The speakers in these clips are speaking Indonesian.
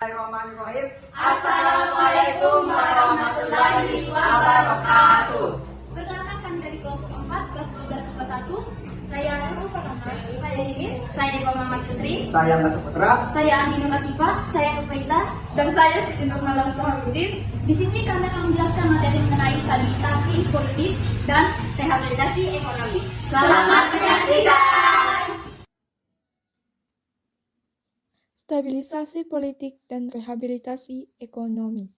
Bismillahirrahmanirrahim. Assalamualaikum warahmatullahi wabarakatuh. Perkenalkan kami dari kelompok 4, kelas 12 kelas 1. Saya Nurul Farhana, saya Iris, Saya Dewa Muhammad Yusri. Saya Angga Saputra. saya Andi Nur Latifah, saya Nufaiza, Dan saya Siti Nurmalam Sahabuddin. Di sini kami akan menjelaskan materi mengenai stabilisasi politik dan Rehabilitasi ekonomi. Selamat menyaksikan. Stabilisasi politik dan rehabilitasi ekonomi.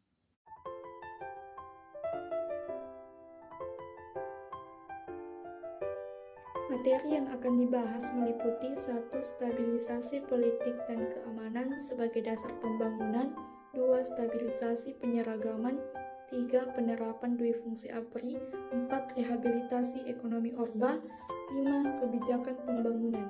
Materi yang akan dibahas meliputi 1. Stabilisasi politik dan keamanan sebagai dasar pembangunan, 2. Stabilisasi penyeragaman, 3. Penerapan dui fungsi APRI, 4. Rehabilitasi ekonomi Orba, 5. Kebijakan pembangunan.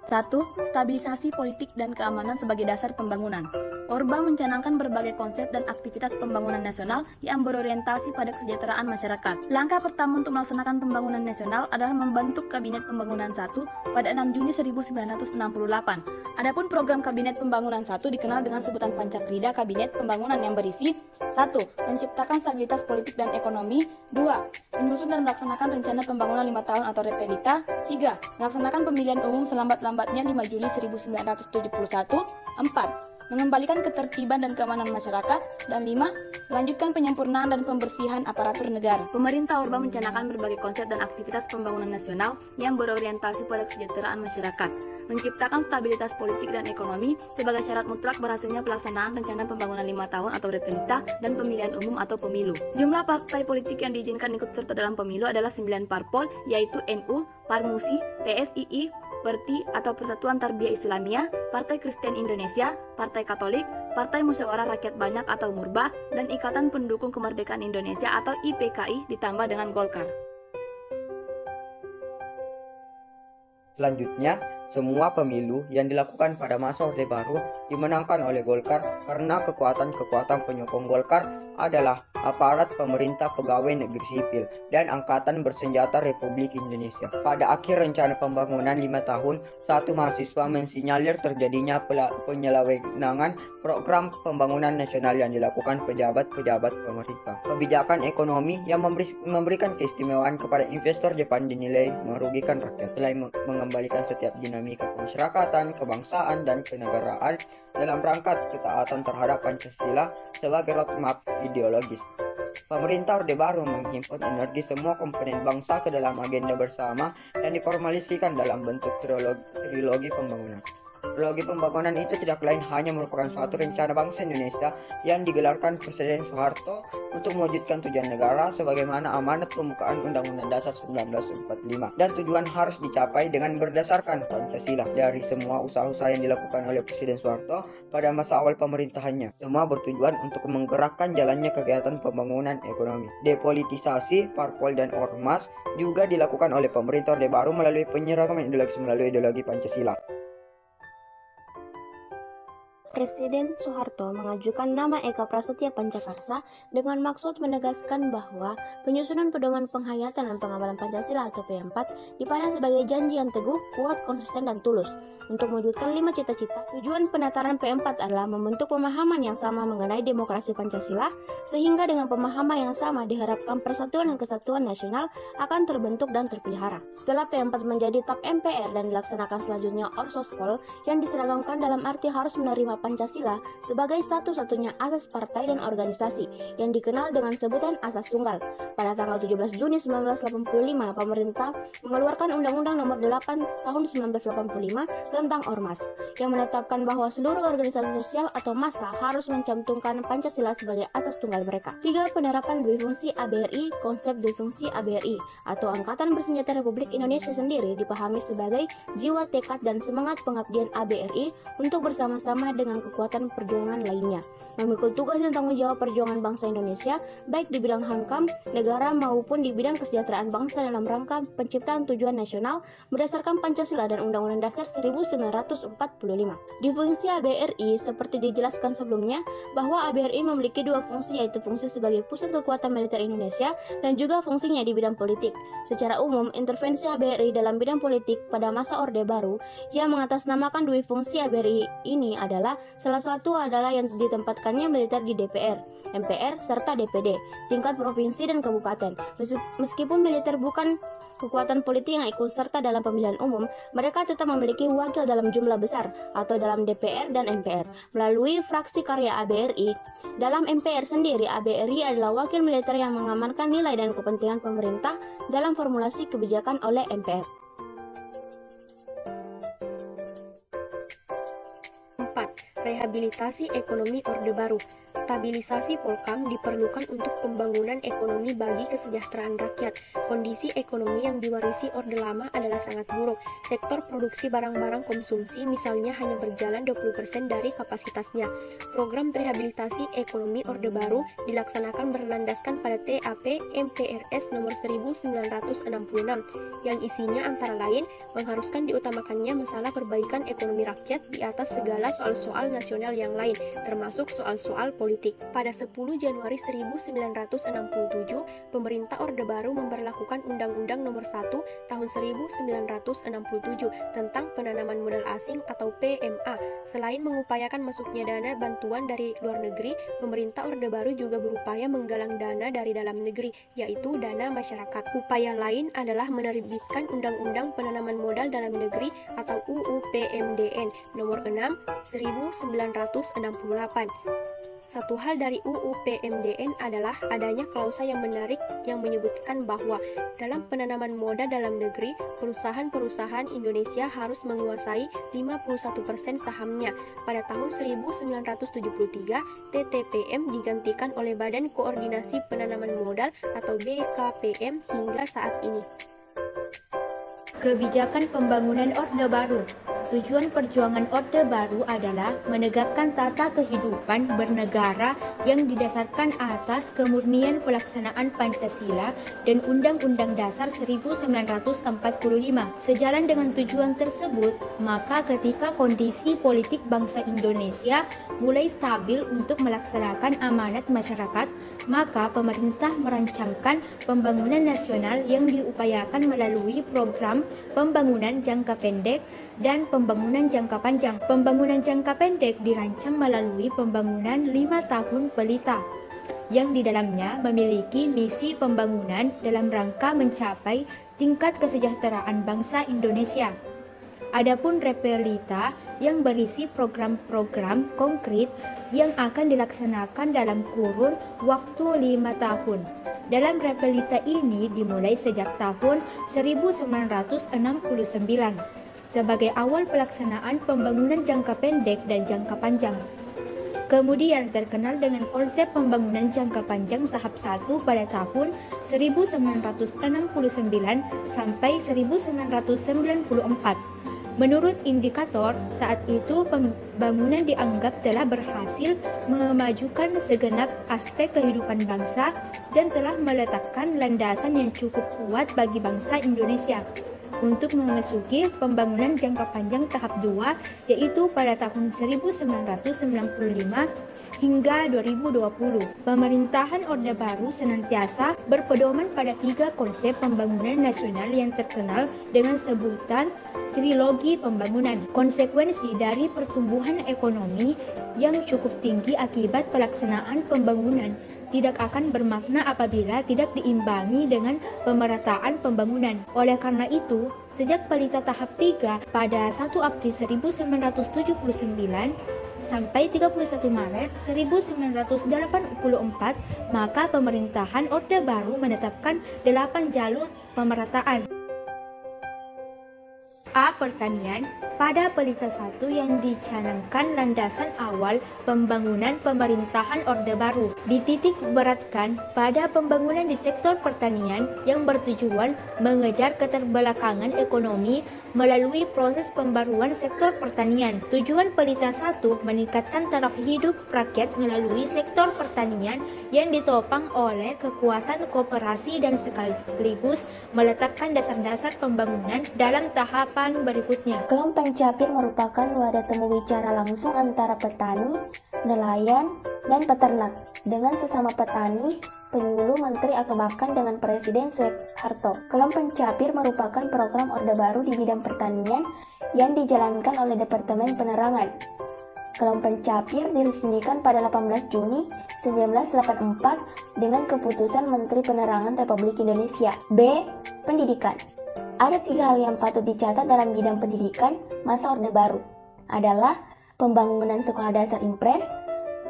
1. Stabilisasi politik dan keamanan sebagai dasar pembangunan. Orba mencanangkan berbagai konsep dan aktivitas pembangunan nasional yang berorientasi pada kesejahteraan masyarakat. Langkah pertama untuk melaksanakan pembangunan nasional adalah membentuk Kabinet Pembangunan 1 pada 6 Juni 1968. Adapun program Kabinet Pembangunan 1 dikenal dengan sebutan Pancakrida Kabinet Pembangunan yang berisi 1. Menciptakan stabilitas politik dan ekonomi, 2. Menyusun dan melaksanakan rencana pembangunan 5 tahun atau Repelita, 3. Melaksanakan pemilihan umum selambat-lambatnya 5 Juli 1971, 4. Mengembalikan ketertiban dan keamanan masyarakat, dan 5. Melanjutkan penyempurnaan dan pembersihan aparatur negara. Pemerintah Orba mencanangkan berbagai konsep dan aktivitas pembangunan nasional yang berorientasi pada kesejahteraan masyarakat, menciptakan stabilitas politik dan ekonomi sebagai syarat mutlak berhasilnya pelaksanaan rencana pembangunan 5 tahun atau Repelita dan pemilihan umum atau pemilu. Jumlah partai politik yang diizinkan ikut serta dalam pemilu adalah 9 parpol, yaitu NU, Parmusi, PSII, PERTI atau Persatuan Tarbiyah Islamiyah, Partai Kristen Indonesia, Partai Katolik, Partai Musyawarah Rakyat Banyak atau Murba, dan Ikatan Pendukung Kemerdekaan Indonesia atau IPKI ditambah dengan Golkar. Selanjutnya, semua pemilu yang dilakukan pada masa Orde Baru dimenangkan oleh Golkar karena kekuatan-kekuatan penyokong Golkar adalah aparat pemerintah pegawai negeri sipil dan angkatan bersenjata Republik Indonesia. Pada akhir rencana pembangunan 5 tahun, satu mahasiswa mensinyalir terjadinya penyelewengan program pembangunan nasional yang dilakukan pejabat-pejabat pemerintah. Kebijakan ekonomi yang memberikan keistimewaan kepada investor Jepang dinilai merugikan rakyat. Selain mengembalikan setiap dinamika kemasyarakatan, kebangsaan, dan kenegaraan dalam rangka ketaatan terhadap Pancasila sebagai roadmap ideologis. Pemerintah Orde Baru menghimpun energi semua komponen bangsa ke dalam agenda bersama dan diformalisikan dalam bentuk trilogi pembangunan. Trilogi pembangunan itu tidak lain hanya merupakan suatu rencana bangsa Indonesia yang digelarkan Presiden Soeharto untuk mewujudkan tujuan negara sebagaimana amanat pembukaan Undang-Undang Dasar 1945, dan tujuan harus dicapai dengan berdasarkan Pancasila. Dari semua usaha-usaha yang dilakukan oleh Presiden Soeharto pada masa awal pemerintahannya, semua bertujuan untuk menggerakkan jalannya kegiatan pembangunan ekonomi. Depolitisasi parpol dan ormas juga dilakukan oleh pemerintah Orde Baru melalui penyeragaman ideologis melalui ideologi Pancasila. Presiden Soeharto mengajukan nama Eka Prasetya Pancakarsa dengan maksud menegaskan bahwa penyusunan pedoman penghayatan dan pengamalan Pancasila atau P4 dipandang sebagai janji yang teguh, kuat, konsisten, dan tulus. Untuk mewujudkan 5 cita-cita, tujuan penataran P4 adalah membentuk pemahaman yang sama mengenai demokrasi Pancasila, sehingga dengan pemahaman yang sama diharapkan persatuan dan kesatuan nasional akan terbentuk dan terpelihara. Setelah P4 menjadi TAP MPR dan dilaksanakan selanjutnya Orsospol yang diseragamkan dalam arti harus menerima Pancasila sebagai satu-satunya asas partai dan organisasi yang dikenal dengan sebutan asas tunggal. Pada tanggal 17 Juni 1985, pemerintah mengeluarkan Undang-Undang Nomor 8 Tahun 1985 tentang Ormas yang menetapkan bahwa seluruh organisasi sosial atau massa harus mencantumkan Pancasila sebagai asas tunggal mereka. 3. Penerapan dui fungsi ABRI. Konsep dui fungsi ABRI atau Angkatan Bersenjata Republik Indonesia sendiri dipahami sebagai jiwa tekad dan semangat pengabdian ABRI untuk bersama-sama dengan dengan kekuatan perjuangan lainnya, memikul tugas dan tanggung jawab perjuangan bangsa Indonesia, baik di bidang HAMKAM, negara maupun di bidang kesejahteraan bangsa dalam rangka penciptaan tujuan nasional berdasarkan Pancasila dan Undang-Undang Dasar 1945. Di fungsi ABRI, seperti dijelaskan sebelumnya, bahwa ABRI memiliki dua fungsi, yaitu fungsi sebagai pusat kekuatan militer Indonesia dan juga fungsinya di bidang politik. Secara umum, intervensi ABRI dalam bidang politik pada masa Orde Baru yang mengatasnamakan dua fungsi ABRI ini adalah salah satu adalah yang ditempatkannya militer di DPR, MPR, serta DPD, tingkat provinsi dan kabupaten. Meskipun militer bukan kekuatan politik yang ikut serta dalam pemilihan umum, mereka tetap memiliki wakil dalam jumlah besar atau dalam DPR dan MPR melalui fraksi karya ABRI. Dalam MPR sendiri, ABRI adalah wakil militer yang mengamankan nilai dan kepentingan pemerintah dalam formulasi kebijakan oleh MPR. 4. Rehabilitasi ekonomi Orde Baru. Stabilisasi Polkam diperlukan untuk pembangunan ekonomi bagi kesejahteraan rakyat. Kondisi ekonomi yang diwarisi Orde Lama adalah sangat buruk. Sektor produksi barang-barang konsumsi misalnya hanya berjalan 20% dari kapasitasnya. Program rehabilitasi ekonomi Orde Baru dilaksanakan berlandaskan pada TAP MPRS nomor 1966 yang isinya antara lain mengharuskan diutamakannya masalah perbaikan ekonomi rakyat di atas segala soal-soal nasional yang lain, termasuk soal-soal politik. Pada 10 Januari 1967, pemerintah Orde Baru memberlakukan Undang-Undang Nomor 1 Tahun 1967 tentang penanaman modal asing atau PMA. Selain mengupayakan masuknya dana bantuan dari luar negeri, pemerintah Orde Baru juga berupaya menggalang dana dari dalam negeri, yaitu dana masyarakat. Upaya lain adalah menerbitkan Undang-Undang Penanaman Modal Dalam Negeri atau UU PMDN Nomor 6 1968. Satu hal dari UU PMDN adalah adanya klausa yang menarik yang menyebutkan bahwa dalam penanaman modal dalam negeri, perusahaan-perusahaan Indonesia harus menguasai 51% sahamnya. Pada tahun 1973, TTPM digantikan oleh Badan Koordinasi Penanaman Modal atau BKPM hingga saat ini. Kebijakan pembangunan Orde Baru. Tujuan perjuangan Orde Baru adalah menegakkan tata kehidupan bernegara yang didasarkan atas kemurnian pelaksanaan Pancasila dan Undang-Undang Dasar 1945. Sejalan dengan tujuan tersebut, maka ketika kondisi politik bangsa Indonesia mulai stabil untuk melaksanakan amanat masyarakat, maka pemerintah merancangkan pembangunan nasional yang diupayakan melalui program pembangunan jangka pendek dan pembangunan jangka panjang. Pembangunan jangka pendek dirancang melalui pembangunan 5 tahun pelita, yang di dalamnya memiliki misi pembangunan dalam rangka mencapai tingkat kesejahteraan bangsa Indonesia. Adapun repelita yang berisi program-program konkret yang akan dilaksanakan dalam kurun waktu 5 tahun. Dalam repelita ini dimulai sejak tahun 1969 sebagai awal pelaksanaan pembangunan jangka pendek dan jangka panjang. Kemudian terkenal dengan konsep pembangunan jangka panjang tahap 1 pada tahun 1969 sampai 1994. Menurut indikator, saat itu pembangunan dianggap telah berhasil memajukan segenap aspek kehidupan bangsa dan telah meletakkan landasan yang cukup kuat bagi bangsa Indonesia untuk memasuki pembangunan jangka panjang tahap 2, yaitu pada tahun 1995 hingga 2020. Pemerintahan Orde Baru senantiasa berpedoman pada 3 konsep pembangunan nasional yang terkenal dengan sebutan trilogi pembangunan. Konsekuensi dari pertumbuhan ekonomi yang cukup tinggi akibat pelaksanaan pembangunan tidak akan bermakna apabila tidak diimbangi dengan pemerataan pembangunan. Oleh karena itu, sejak pelita tahap 3 pada 1 April 1979 sampai 31 Maret 1984, maka pemerintahan Orde Baru menetapkan 8 jalur pemerataan. A. Pertanian, Pada pelita 1 yang dicanangkan landasan awal pembangunan pemerintahan Orde Baru, dititik beratkan pada pembangunan di sektor pertanian yang bertujuan mengejar keterbelakangan ekonomi melalui proses pembaruan sektor pertanian. Tujuan pelita 1 meningkatkan taraf hidup rakyat melalui sektor pertanian yang ditopang oleh kekuatan kooperasi dan sekaligus meletakkan dasar-dasar pembangunan dalam tahapan berikutnya. Kelompok pencapir merupakan wadah temu bicara langsung antara petani, nelayan, dan peternak dengan sesama petani, penyuluh menteri atau bahkan dengan Presiden Soeharto. Kelompok pencapir merupakan program Orde Baru di bidang pertanian yang dijalankan oleh Departemen Penerangan. Kelompok pencapir diresmikan pada 18 Juni 1984 dengan keputusan Menteri Penerangan Republik Indonesia. B. Pendidikan. Ada 3 hal yang patut dicatat dalam bidang pendidikan masa Orde Baru adalah pembangunan sekolah dasar impres,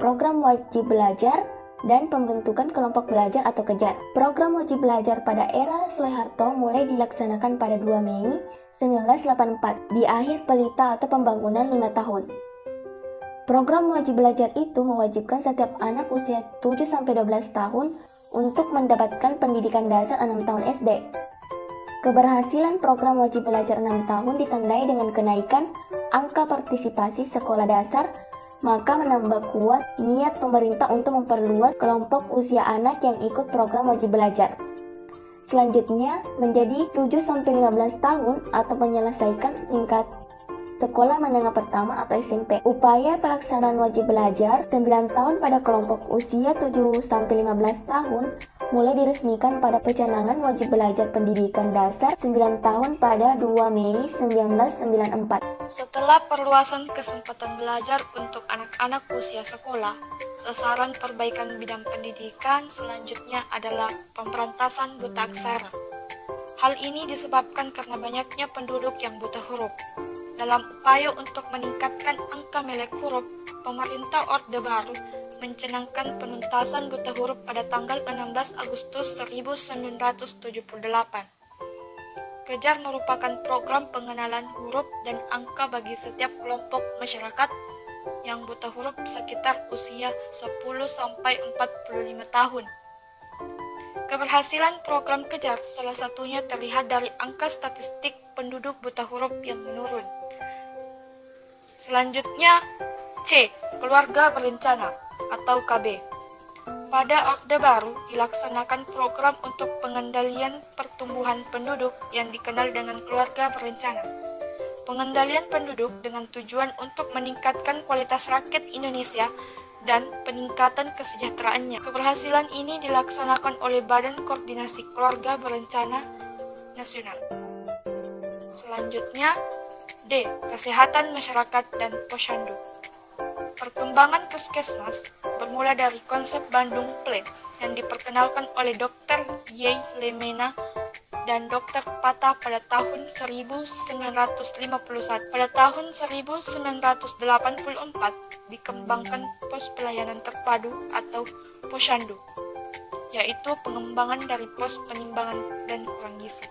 program wajib belajar, dan pembentukan kelompok belajar atau kejar. Program wajib belajar pada era Soeharto mulai dilaksanakan pada 2 Mei 1984 di akhir pelita atau pembangunan 5 tahun. Program wajib belajar itu mewajibkan setiap anak usia 7-12 tahun untuk mendapatkan pendidikan dasar 6 tahun SD. Keberhasilan program wajib belajar 6 tahun ditandai dengan kenaikan angka partisipasi sekolah dasar, maka menambah kuat niat pemerintah untuk memperluas kelompok usia anak yang ikut program wajib belajar. Selanjutnya, menjadi 7-15 tahun atau menyelesaikan tingkat sekolah menengah pertama atau SMP. Upaya pelaksanaan wajib belajar 9 tahun pada kelompok usia 7-15 tahun mulai diresmikan pada pencanangan wajib belajar pendidikan dasar 9 tahun pada 2 Mei 1994. Setelah perluasan kesempatan belajar untuk anak-anak usia sekolah, sasaran perbaikan bidang pendidikan selanjutnya adalah pemberantasan buta aksara. Hal ini disebabkan karena banyaknya penduduk yang buta huruf. Dalam upaya untuk meningkatkan angka melek huruf, pemerintah Orde Baru mencanangkan penuntasan buta huruf pada tanggal 16 Agustus 1978. Kejar merupakan program pengenalan huruf dan angka bagi setiap kelompok masyarakat yang buta huruf sekitar usia 10-45 tahun. Keberhasilan program Kejar salah satunya terlihat dari angka statistik penduduk buta huruf yang menurun. Selanjutnya, C. Keluarga Berencana atau KB. Pada Orde Baru dilaksanakan program untuk pengendalian pertumbuhan penduduk yang dikenal dengan keluarga berencana. Pengendalian penduduk dengan tujuan untuk meningkatkan kualitas rakyat Indonesia dan peningkatan kesejahteraannya. Keberhasilan ini dilaksanakan oleh Badan Koordinasi Keluarga Berencana Nasional. Selanjutnya, D. Kesehatan Masyarakat dan Posyandu. Perkembangan puskesmas bermula dari konsep Bandung Plan yang diperkenalkan oleh Dr. Y. Lemena dan Dr. Pata pada tahun 1951. Pada tahun 1984 dikembangkan pos pelayanan terpadu atau posyandu, yaitu pengembangan dari pos penimbangan dan kurang gizi.